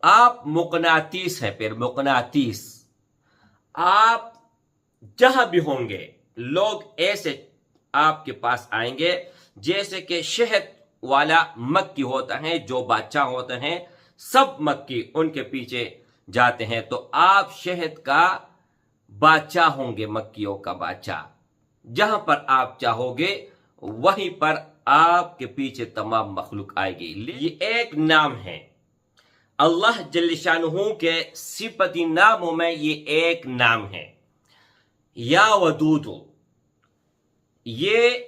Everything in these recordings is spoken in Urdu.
آپ مقناطیس ہیں، پھر مقناطیس، آپ جہاں بھی ہوں گے لوگ ایسے آپ کے پاس آئیں گے جیسے کہ شہد والا مکھی ہوتا ہے، جو بادشاہ ہوتے ہیں سب مکھی ان کے پیچھے جاتے ہیں، تو آپ شہد کا بادشاہ ہوں گے، مکھیوں کا بادشاہ۔ جہاں پر آپ چاہو گے وہیں پر آپ کے پیچھے تمام مخلوق آئے گی۔ یہ ایک نام ہے اللہ جل شانہ کے صفتی ناموں میں، یہ ایک نام ہے یا ودود۔ یہ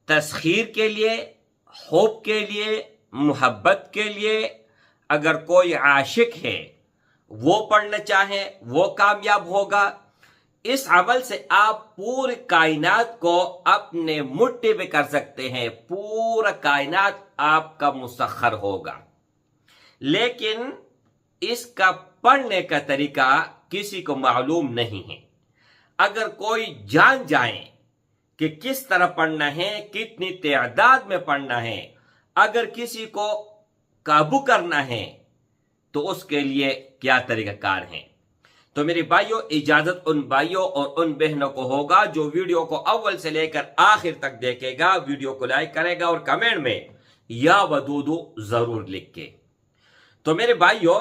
تسخیر کے لیے، حب کے لیے، محبت کے لیے، اگر کوئی عاشق ہے وہ پڑھنا چاہے وہ کامیاب ہوگا۔ اس عمل سے آپ پوری کائنات کو اپنے مٹھی میں کر سکتے ہیں، پورا کائنات آپ کا مسخر ہوگا۔ لیکن اس کا پڑھنے کا طریقہ کسی کو معلوم نہیں ہے۔ اگر کوئی جان جائے کہ کس طرح پڑھنا ہے، کتنی تعداد میں پڑھنا ہے، اگر کسی کو قابو کرنا ہے تو اس کے لیے کیا طریقہ کار ہے۔ تو میری بھائیوں، اجازت ان بھائیوں اور ان بہنوں کو ہوگا جو ویڈیو کو اول سے لے کر آخر تک دیکھے گا، ویڈیو کو لائک کرے گا اور کمنٹ میں یا ودودو ضرور لکھ کے۔ تو میرے بھائیوں،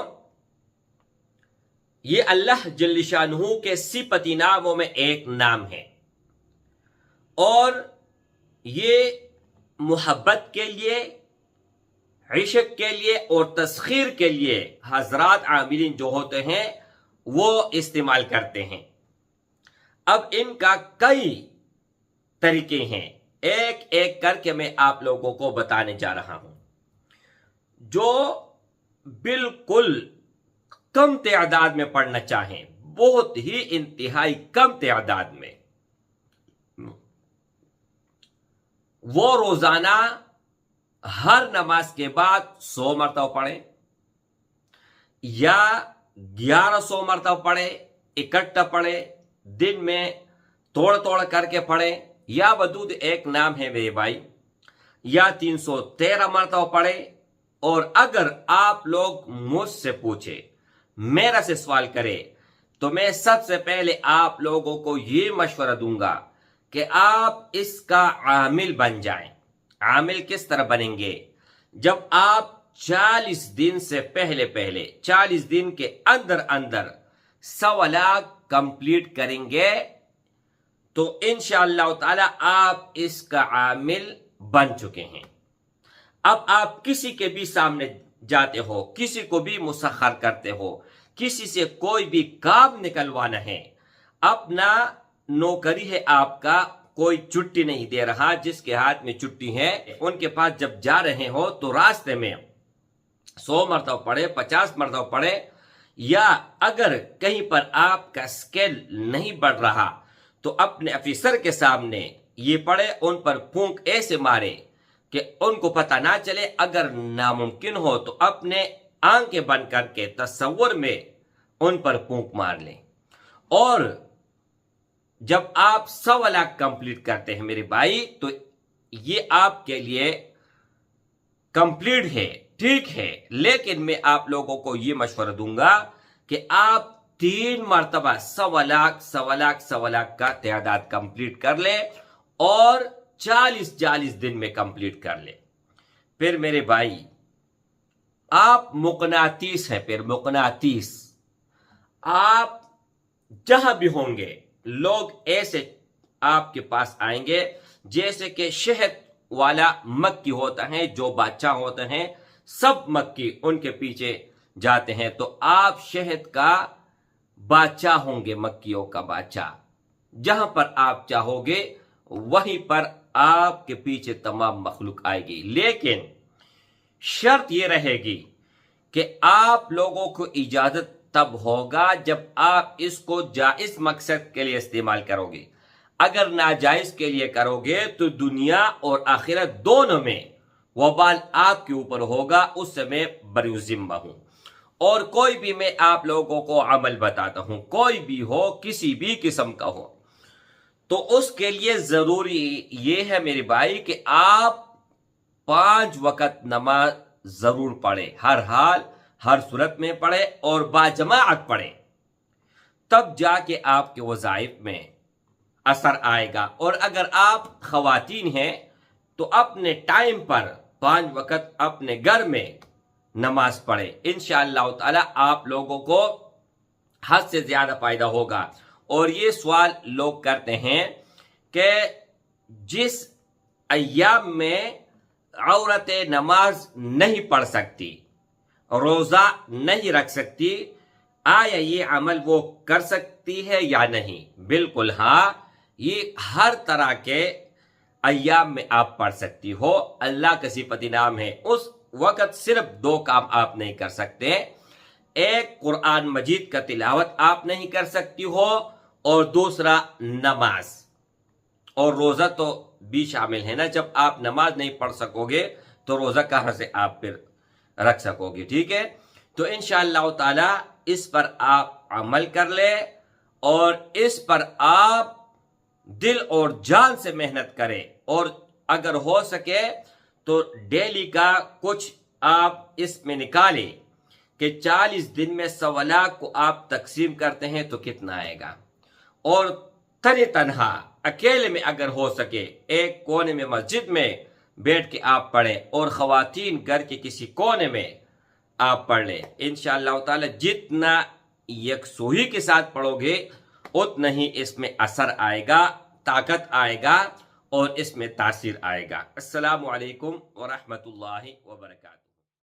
یہ اللہ جل شانہ کے صفتی ناموں میں ایک نام ہے، اور یہ محبت کے لیے، عشق کے لیے اور تسخیر کے لیے حضرات عاملین جو ہوتے ہیں وہ استعمال کرتے ہیں۔ اب ان کا کئی طریقے ہیں، ایک ایک کر کے میں آپ لوگوں کو بتانے جا رہا ہوں۔ جو بالکل کم تعداد میں پڑھنا چاہیں، بہت ہی انتہائی کم تعداد میں، وہ روزانہ ہر نماز کے بعد 100 مرتبہ پڑھیں یا 1100 مرتبہ پڑھیں، اکٹھا پڑھیں، دن میں توڑ توڑ کر کے پڑھیں، یا ودود ایک نام ہے میرے بھائی، یا 313 مرتبہ پڑھیں۔ اور اگر آپ لوگ مجھ سے پوچھے، میرا سے سوال کرے، تو میں سب سے پہلے آپ لوگوں کو یہ مشورہ دوں گا کہ آپ اس کا عامل بن جائیں۔ عامل کس طرح بنیں گے؟ جب آپ 40 دن سے پہلے 40 دن کے اندر 100 لاکھ کمپلیٹ کریں گے تو انشاءاللہ تعالی آپ اس کا عامل بن چکے ہیں۔ اب آپ کسی کے بھی سامنے جاتے ہو، کسی کو بھی مسخر کرتے ہو، کسی سے کوئی بھی کام نکلوانا ہے، اپنا نوکری ہے آپ کا، کوئی چھٹی نہیں دے رہا، جس کے ہاتھ میں چھٹی ہے ان کے پاس جب جا رہے ہو تو راستے میں 100 مرتبہ پڑھے، 50 مرتبہ پڑھے، یا اگر کہیں پر آپ کا سکیل نہیں بڑھ رہا تو اپنے افیسر کے سامنے یہ پڑھے، ان پر پھونک ایسے مارے کہ ان کو پتہ نہ چلے، اگر ناممکن ہو تو اپنے آنکھیں بند کر کے تصور میں ان پر پھونک مار لیں۔ اور جب آپ 100 لاکھ کمپلیٹ کرتے ہیں میرے بھائی، تو یہ آپ کے لیے کمپلیٹ ہے، ٹھیک ہے، لیکن میں آپ لوگوں کو یہ مشورہ دوں گا کہ آپ 3 مرتبہ 100 لاکھ کا تعداد کمپلیٹ کر لیں اور 40 دن میں کمپلیٹ کر لیں۔ پھر میرے بھائی، آپ مقناطیس ہیں، پھر مقناطیس، آپ جہاں بھی ہوں گے لوگ ایسے آپ کے پاس آئیں گے جیسے کہ شہد والا مکھی ہوتا ہے، جو بادشاہ ہوتے ہیں سب مکھی ان کے پیچھے جاتے ہیں، تو آپ شہد کا بادشاہ ہوں گے، مکھیوں کا بادشاہ۔ جہاں پر آپ چاہو گے وہیں پر آپ کے پیچھے تمام مخلوق آئے گی، لیکن شرط یہ رہے گی کہ آپ لوگوں کو اجازت تب ہوگا جب آپ اس کو جائز مقصد کے لیے استعمال کرو گے۔ اگر ناجائز کے لیے کرو گے تو دنیا اور آخرت دونوں میں وبال آپ کے اوپر ہوگا، اس سے میں بری ذمہ ہوں۔ اور کوئی بھی میں آپ لوگوں کو عمل بتاتا ہوں، کوئی بھی ہو، کسی بھی قسم کا ہو، تو اس کے لیے ضروری یہ ہے میرے بھائی کہ آپ 5 وقت نماز ضرور پڑھیں، ہر حال ہر صورت میں پڑھے اور باجماعت پڑھے، تب جا کے آپ کے وظائف میں اثر آئے گا۔ اور اگر آپ خواتین ہیں تو اپنے ٹائم پر 5 وقت اپنے گھر میں نماز پڑھے، انشاءاللہ تعالی آپ لوگوں کو حد سے زیادہ فائدہ ہوگا۔ اور یہ سوال لوگ کرتے ہیں کہ جس ایام میں عورت نماز نہیں پڑھ سکتی، روزہ نہیں رکھ سکتی، آیا یہ عمل وہ کر سکتی ہے یا نہیں؟ بالکل ہاں، یہ ہر طرح کے ایام میں آپ پڑھ سکتی ہو، اللہ کا صفتی نام ہے۔ اس وقت صرف 2 کام آپ نہیں کر سکتے، ایک قرآن مجید کا تلاوت آپ نہیں کر سکتی ہو، اور دوسرا نماز اور روزہ تو بھی شامل ہے نا۔ جب آپ نماز نہیں پڑھ سکو گے تو روزہ کہاں سے آپ پھر رکھ سکو گے؟ ٹھیک ہے، تو انشاءاللہ تعالی اس پر آپ عمل کر لیں اور اس پر آپ دل اور جان سے محنت کریں، اور اگر ہو سکے تو ڈیلی کا کچھ آپ اس میں نکالیں کہ 40 دن میں 1.25 لاکھ کو آپ تقسیم کرتے ہیں تو کتنا آئے گا، اور تنہا اکیلے میں اگر ہو سکے ایک کونے میں مسجد میں بیٹھ کے آپ پڑھیں، اور خواتین گھر کے کسی کونے میں آپ پڑھ لیں، انشاءاللہ تعالی جتنا یکسوئی کے ساتھ پڑھو گے اتنا ہی اس میں اثر آئے گا، طاقت آئے گا اور اس میں تاثیر آئے گا۔ السلام علیکم ورحمۃ اللہ وبرکاتہ۔